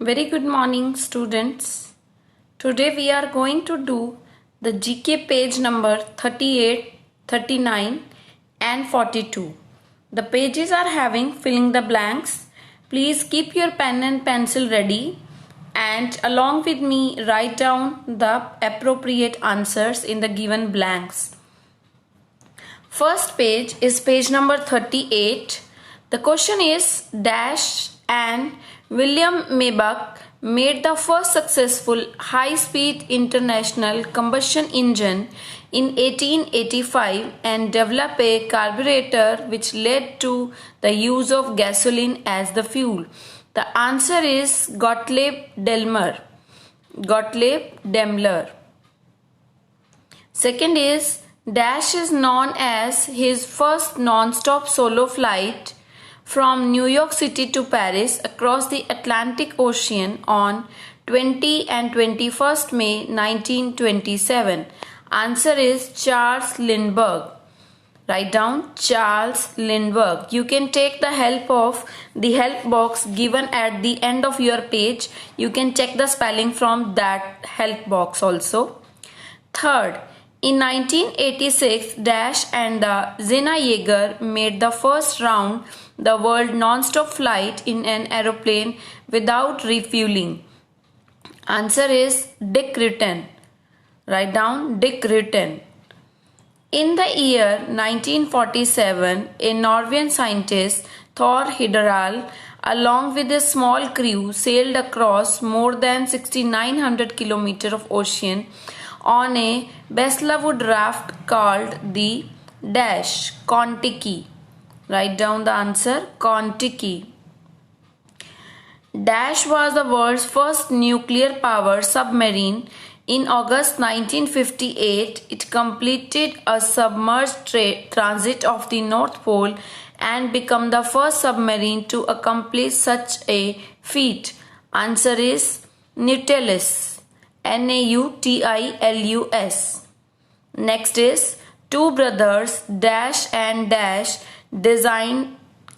Very good morning, students. Today we are going to do the GK page number 38, 39 and 42. The pages are having filling the blanks. Please keep your pen and pencil ready and along with me write down the appropriate answers in the given blanks. First page is page number 38. The question is dash and William Maybach made the first successful high-speed international combustion engine in 1885 and developed a carburetor which led to the use of gasoline as the fuel. The answer is Gottlieb Daimler. Gottlieb Daimler. Second is dash is known as his first non-stop solo flight from New York City to Paris across the Atlantic Ocean on 20 and 21st May 1927. Answer is Charles Lindbergh. Write down Charles Lindbergh. You can take the help of the help box given at the end of your page. You can check the spelling from that help box also. Third, in 1986, Dash and the Xena Yeager made the first round the world non-stop flight in an aeroplane without refueling. Answer is Dick Rutan. Write down Dick Rutan. In the year 1947, a Norwegian scientist, Thor Heyerdahl, along with a small crew, sailed across more than 6,900 kilometers of ocean on a Beslawood raft called the Dash Kon-Tiki. Write down the answer Kon-Tiki. Dash was the world's first nuclear-powered submarine. In August 1958, it completed a submerged transit of the North Pole and became the first submarine to accomplish such a feat. Answer is Nautilus. Nautilus. Next is two brothers Dash and Dash designed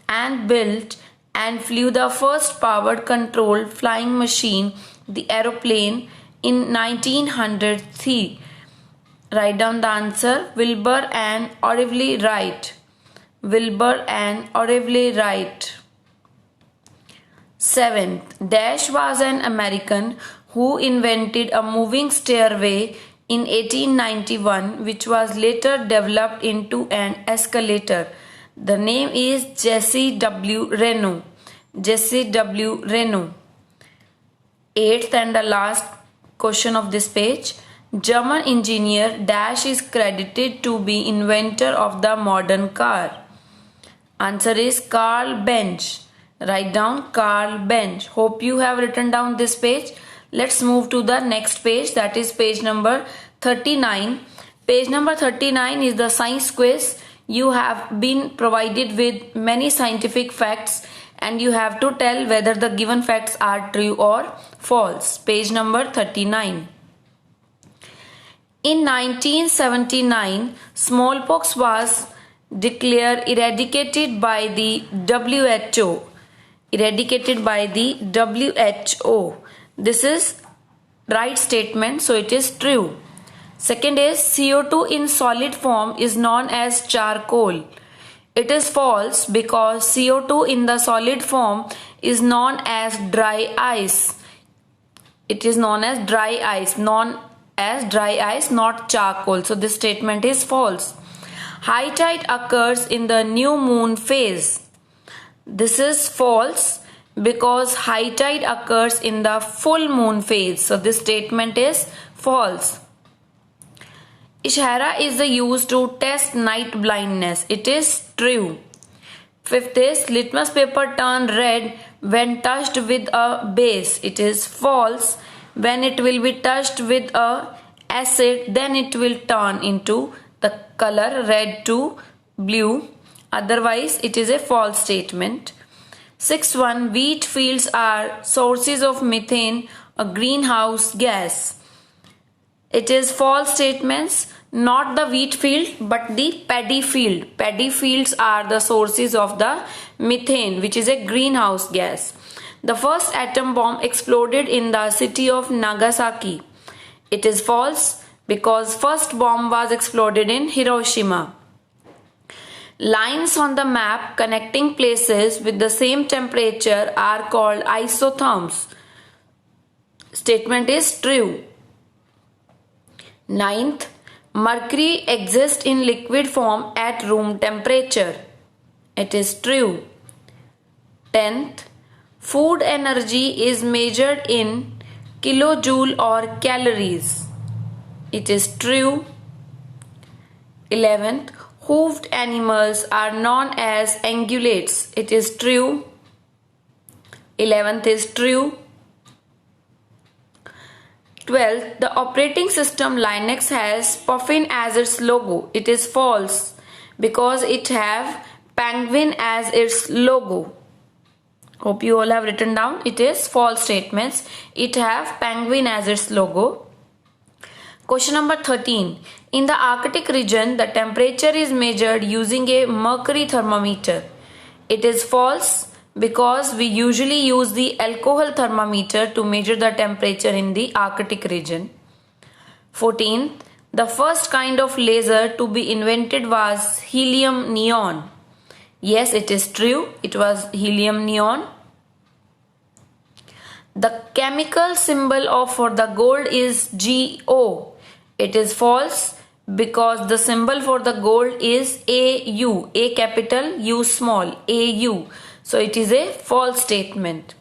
and built and flew the first powered controlled flying machine, the aeroplane, in 1903. Write down the answer Wilbur and Orville Wright. Wilbur and Orville Wright. Seventh, Dash was an American who invented a moving stairway in 1891 which was later developed into an escalator. The name is Jesse W. Reno. Jesse W. Reno. Eighth and the last question of this page. German engineer Dash is credited to be inventor of the modern car. Answer is Carl Benz. Write down Carl Benz. Hope you have written down this page. Let's move to the next page, that is page number 39. Page number 39 is the science quiz. You have been provided with many scientific facts and you have to tell whether the given facts are true or false. Page number 39. In 1979, smallpox was declared eradicated by the WHO. Eradicated by the WHO. This is right statement, so it is true. Second is CO2 in solid form is known as charcoal. It is false because CO2 in the solid form is known as dry ice. It is known as dry ice, not charcoal. So this statement is false. High tide occurs in the new moon phase. This is false because high tide occurs in the full moon phase. So this statement is false. Ishara is used to test night blindness. It is true. Fifth is litmus paper turn red when touched with a base. It is false. When it will be touched with a acid, then it will turn into the color red to blue. Otherwise, it is a false statement. Sixth one, wheat fields are sources of methane, a greenhouse gas. It is false statements. Not the wheat field but the paddy field. Paddy fields are the sources of the methane, which is a greenhouse gas. The first atom bomb exploded in the city of Nagasaki. It is false because first bomb was exploded in Hiroshima. Lines on the map connecting places with the same temperature are called isotherms. Statement is true. Ninth, mercury exists in liquid form at room temperature. It is true. 10th, food energy is measured in kilojoule or calories. It is true. 11th, hoofed animals are known as ungulates. It is true. 11th is true. 12th, the operating system Linux has Puffin as its logo. It is false because it have penguin as its logo. Hope you all have written down. It is false statements. It have penguin as its logo. Question number 13. In the Arctic region, the temperature is measured using a mercury thermometer. It is false because we usually use the alcohol thermometer to measure the temperature in the Arctic region. 14. The first kind of laser to be invented was helium neon. Yes, it is true. It was helium neon. The chemical symbol for the gold is GO. It is false because the symbol for the gold is AU. A capital, U small, AU. So it is a false statement.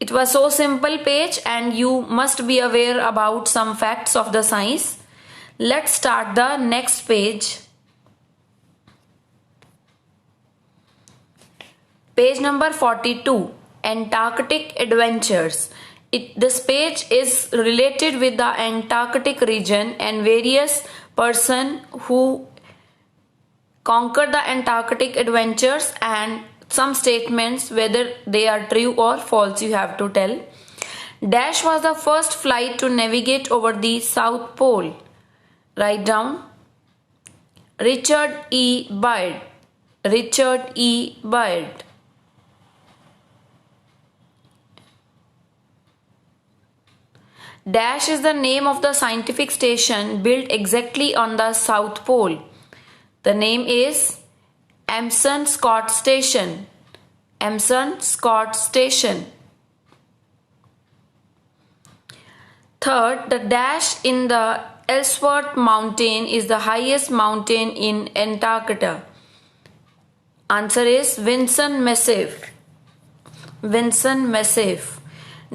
It was so simple page and you must be aware about some facts of the science. Let's start the next page. Page number 42. Antarctic Adventures. This page is related with the Antarctic region and various persons who conquered the Antarctic adventures and some statements whether they are true or false you have to tell. Dash was the first flight to navigate over the South Pole. Write down. Richard E. Byrd. Richard E. Byrd. Dash is the name of the scientific station built exactly on the South Pole. The name is Amundsen Scott Station. Amundsen Scott Station. Third, the dash in the Ellsworth Mountain is the highest mountain in Antarctica. Answer is Vinson Massif. Vinson Massif.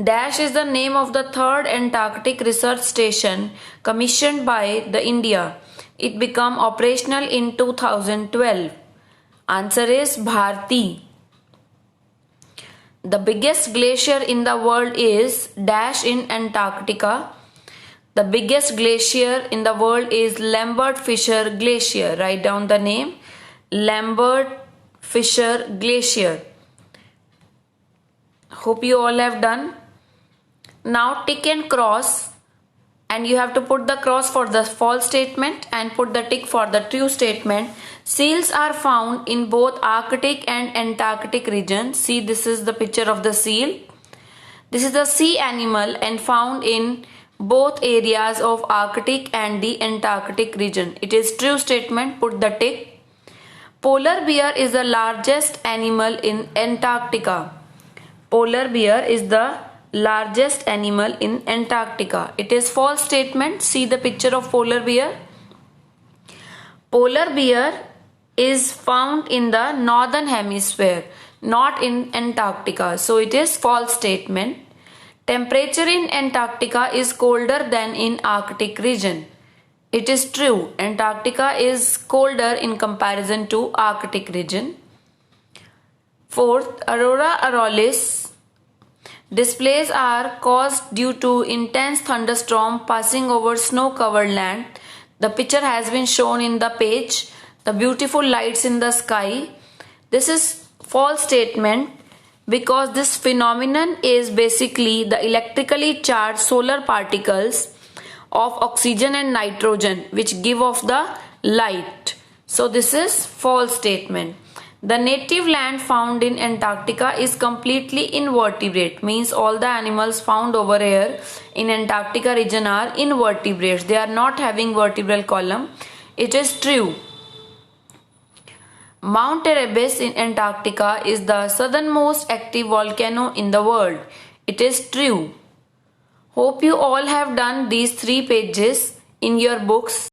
Dash is the name of the third Antarctic research station commissioned by the India. It became operational in 2012. Answer is Bharti. The biggest glacier in the world is Dash in Antarctica. The biggest glacier in the world is Lambert-Fisher Glacier. Write down the name. Lambert-Fisher Glacier. Hope you all have done. Now tick and cross, and you have to put the cross for the false statement and put the tick for the true statement. Seals are found in both Arctic and Antarctic regions. See, this is the picture of the seal. This is the sea animal and found in both areas of Arctic and the Antarctic region. It is true statement. Put the tick. Polar bear is the largest animal in Antarctica. Polar bear is the largest animal in Antarctica. It is false statement. See the picture of polar bear. Polar bear is found in the northern hemisphere, not in Antarctica. So it is false statement. Temperature in Antarctica is colder than in Arctic region. It is true. Antarctica is colder in comparison to Arctic region. Fourth, aurora auroralis displays are caused due to intense thunderstorm passing over snow-covered land. The picture has been shown in the page. The beautiful lights in the sky. This is false statement because this phenomenon is basically the electrically charged solar particles of oxygen and nitrogen which give off the light. So this is false statement. The native land found in Antarctica is completely invertebrate, means all the animals found over here in Antarctica region are invertebrates. They are not having vertebral column. It is true. Mount Erebus in Antarctica is the southernmost active volcano in the world. It is true. Hope you all have done these 3 pages in your books.